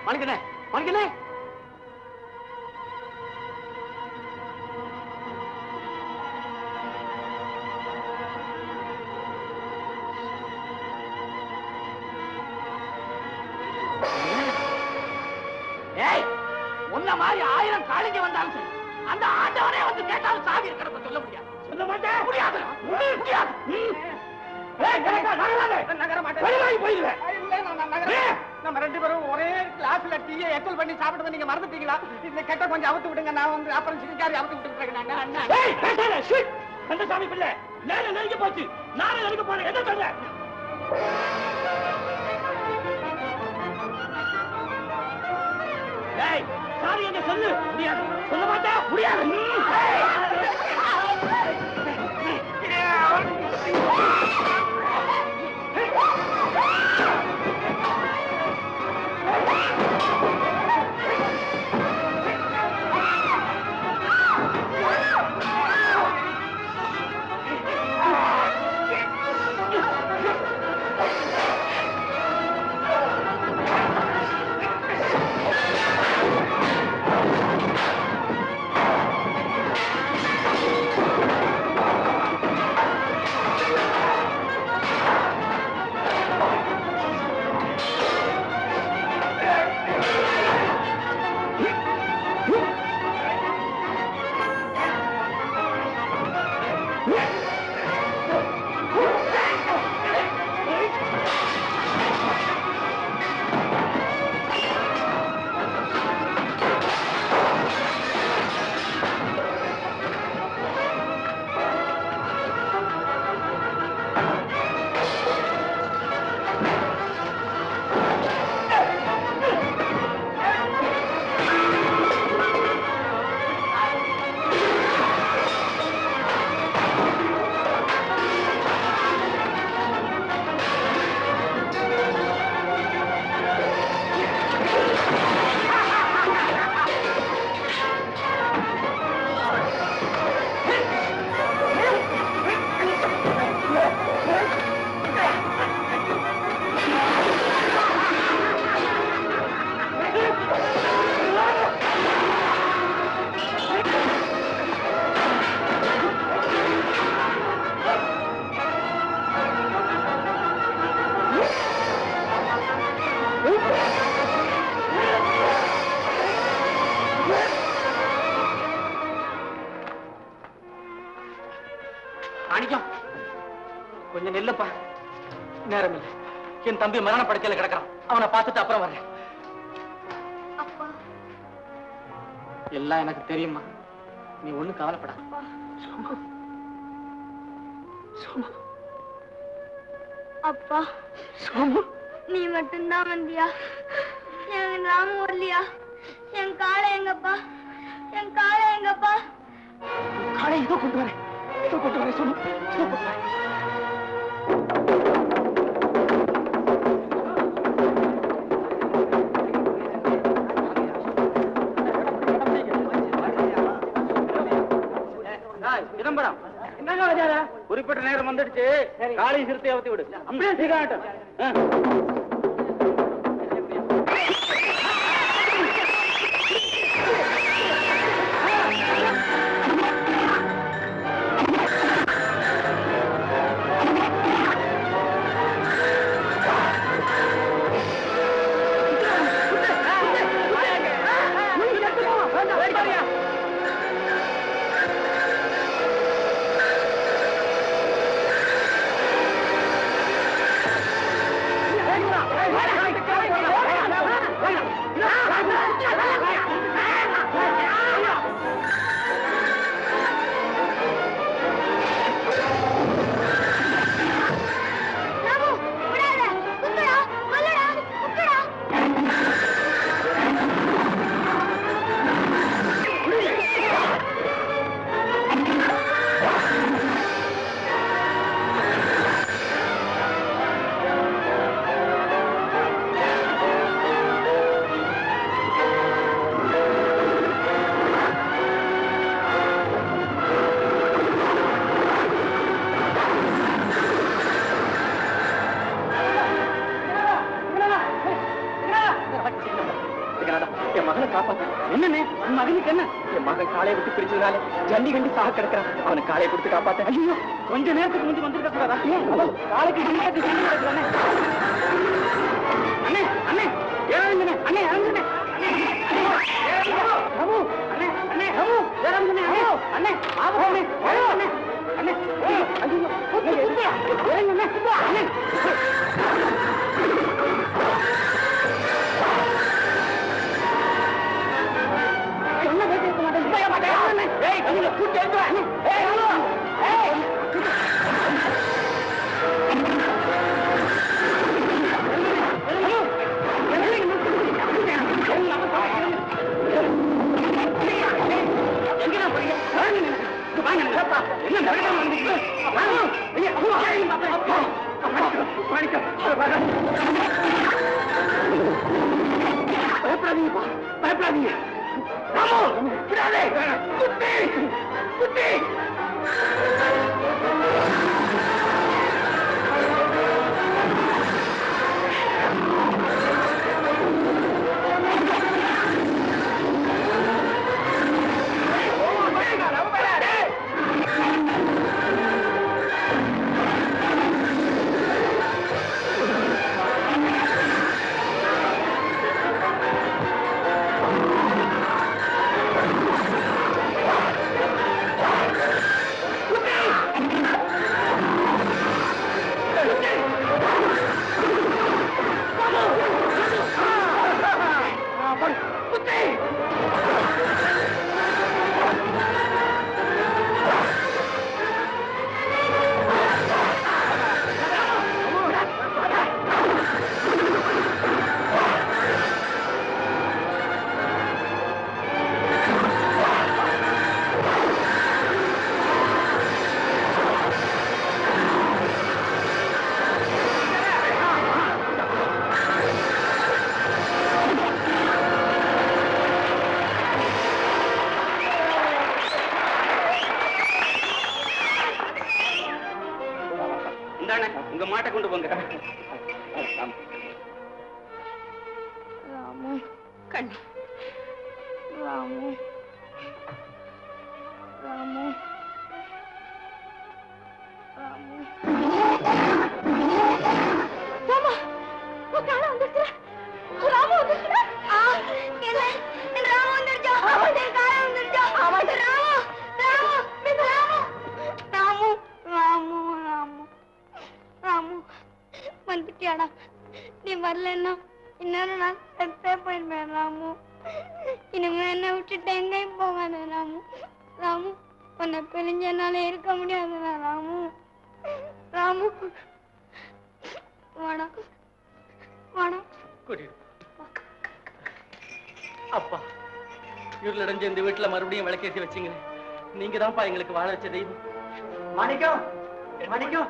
மணிக்கணே மணிக்கணே உன்ன மாதிரி 1000 காளிங்க வந்தாலும் சரி அந்த ஆண்டவனே வந்து கேட்டாலும் சாவி இருக்கிறத சொல்ல முடியாது. சொல்ல மாட்டேன். முடியாது முடியாது. நம்ம 2 பேரும் ஒரே கிளாஸ்ல டீயை எக்கல் பண்ணி சாப்பிட்டு நீங்க மறந்துட்டீங்களா? இந்த கெட்ட கொஞ்சம் அவுத்து விடுங்க. நான் வந்து அப்புறம் சிரிக்காரி அவுத்து விட்டுருக்கேன். அந்த சாமி பிள்ளை நேரம் நெருங்கி போச்சு. நானே நெருங்க போறேன். எதை சொல்ல சாரி என்ன சொல்லு. முடியாது. சொல்ல மாட்டேன். முடியாது. கொஞ்சம் நெல்லப்பா. நேரம் இல்லை. என் தம்பி மரண படுக்கையில கிடக்கிறான். அவனை பார்த்துட்டு அப்புறம் வர்றேன். எல்லாம் எனக்கு தெரியுமா. நீ ஒண்ணு கவலைப்படாத. அப்பா சோமு, நீ மட்டும்தான் வந்தியா? என் ராமு வரலையா? என் காளை எங்கப்பா? என் காளை எங்கப்பா? காளை இதோ கொண்டு வரேன். இதோ கொண்டு வரேன் சோமு. சிதம்பரம் என்னங்க வச்சார? குறிப்பிட்ட நேரம் வந்துடுச்சு. காளி சிறுத்தை அவுத்தி விடு. அப்படியே சீக்கிரம். என்னண்ணே உன் மகனுக்கு என்ன? என் மகன் காலையை விட்டு பிரிச்சதுனால ஜல்லி கண்டி சாக கிடக்கிறான். அவனுக்கு காலையை கொடுத்து காப்பாத்த. ஐயோ, கொஞ்ச நேரத்துக்கு முந்தி வந்திருக்க கூடாதா? காலைக்கு ஜல்லி கிடக்குறானே. அண்ணே அண்ணே ஏறாதுங்கண்ணே. அண்ணே இறங்குண்ணே. ரகு அண்ணே அண்ணே ரகு ஏறாதுங்கண்ணே. ஐயோ அண்ணே ஆபத்து அண்ணே அண்ணே அண்ணே ஐயோ இறங்குண்ணே. அண்ணே என்ன பேசிருக்க மாட்டேன். ஏய் கையில கூட்டி எடுத்து வா. ஏய் ஏய் எங்க போறீங்க? என்ன பயப்படாதீங்க பயப்படாதீங்க. குட்டி குட்டி உங்க மாட்டை கொண்டு போங்க. ராமு கண்ணு ராமு ராமு ராமு ராமா உன் கால வந்துருச்சு. ராமு வந்துருச்சு. என்ன என் ராமு வந்துருச்சா? என் கால வந்துருச்சா? ராமு ராமு ராமு ராமு ராமு ராமு வந்துட்டியாடா? நீ வரலன்னா இன்னொரு நான் செத்தே போயிருப்பேன் ராமு. இனிமே என்ன விட்டுட்டு எங்கேயும் போகாத ராமு. ராமு உன்னை பிரிஞ்ச என்னால இருக்க முடியாதுடா ராமு. ராமு வாடா வாடா. அப்பா இருளடைஞ்ச இந்த வீட்டுல மறுபடியும் விளக்கேற்றி வச்சீங்களே, நீங்க தான்ப்பா எங்களுக்கு வாழ வச்ச தெய்வம். மாணிக்கம் மாணிக்கம்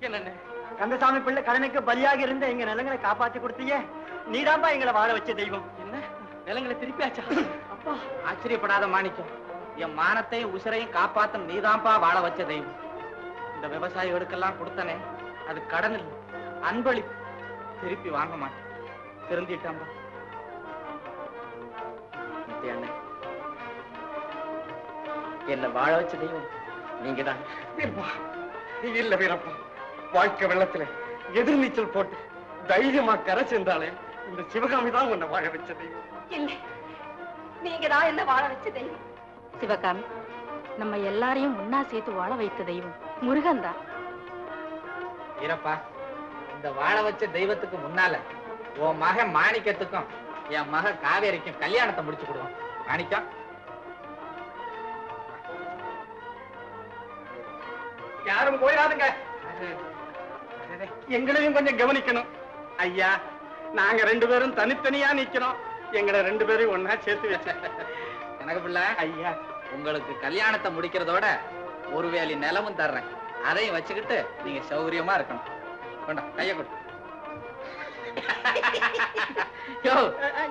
என்ன கந்தசாமி பிள்ளை கடனுக்கு பலியாக இருந்த எங்க நிலங்களை காப்பாத்தி கொடுத்தீங்க. நீதான்பா எங்களை வாழ வச்ச தெய்வம். என்ன நிலங்களை திருப்பியாச்சா? அப்பா ஆச்சரியப்படாத மாணிக்கம், என் மானத்தையும் உசிரையும் காப்பாத்தும் நீதான்பா வாழ வச்ச தெய்வம். இந்த விவசாயிகளுக்கெல்லாம் கொடுத்தனே, அது கடன் இல்லை, அன்பளி. திருப்பி வாங்க மாட்டேன். திருந்திட்டாம்பா. என்ன வாழ வச்ச தெய்வம் நீங்கதான். இல்ல வீரப்பா, வாழ்க்கை வெள்ளத்துல எதிர்நீச்சல் போட்டு தைரியமா கரை சென்றாலே இந்த சிவகாமி தான் உன்னை வாழ வச்ச தெய்வம். இல்ல, நீங்க தான் என்ன வாழ வச்ச தெய்வம். சிவகாமி நம்ம எல்லாரையும் ஒன்னா சேர்த்து வாழ வைத்த தெய்வம் முருகன் தான். வீரப்பா, இந்த வாழ வச்ச தெய்வத்துக்கு முன்னால உன் மகன் மாணிக்கத்துக்கும் என் மக காவேரிக்கும் கல்யாணத்தை முடிச்சு கொடுவோம். மாணிக்கம், யாரும் போயிடாதுங்க. எங்களையும் கொஞ்சம் கவனிக்கணும் ஐயா. நாங்க ரெண்டு பேரும் தனித்தனியா நிக்கிறோம். எங்களை ரெண்டு பேரும் ஒன்னா சேர்த்து வச்ச எனக்கு பிள்ளை ஐயா, உங்களுக்கு கல்யாணத்தை முடிக்கிறதோட ஒரு வேலி நிலமும் தர்றேன். அதையும் வச்சுக்கிட்டு நீங்க சௌகரியமா இருக்கணும். கொண்டா கைய கொடு.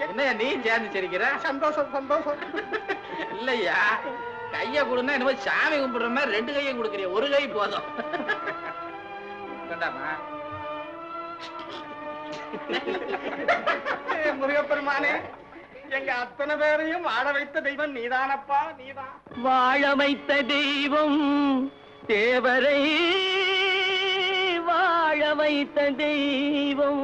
என்ன நீ சேர்ந்து சிரிக்கிற? சந்தோஷம் சந்தோஷம். இல்லையா, கைய கொடுன்னா என்னமோ சாமி கும்பிடுற மாதிரி ரெண்டு கையை கொடுக்குறிய, ஒரு கை போதும். கொண்டாமா. முருகப்பெருமானே, எங்க அத்தனை பேரையும் வாழ வைத்த தெய்வம் நீதானப்பா, நீதான். வாழ வைத்த தெய்வம் தேவரை வாழ வைத்த தெய்வம்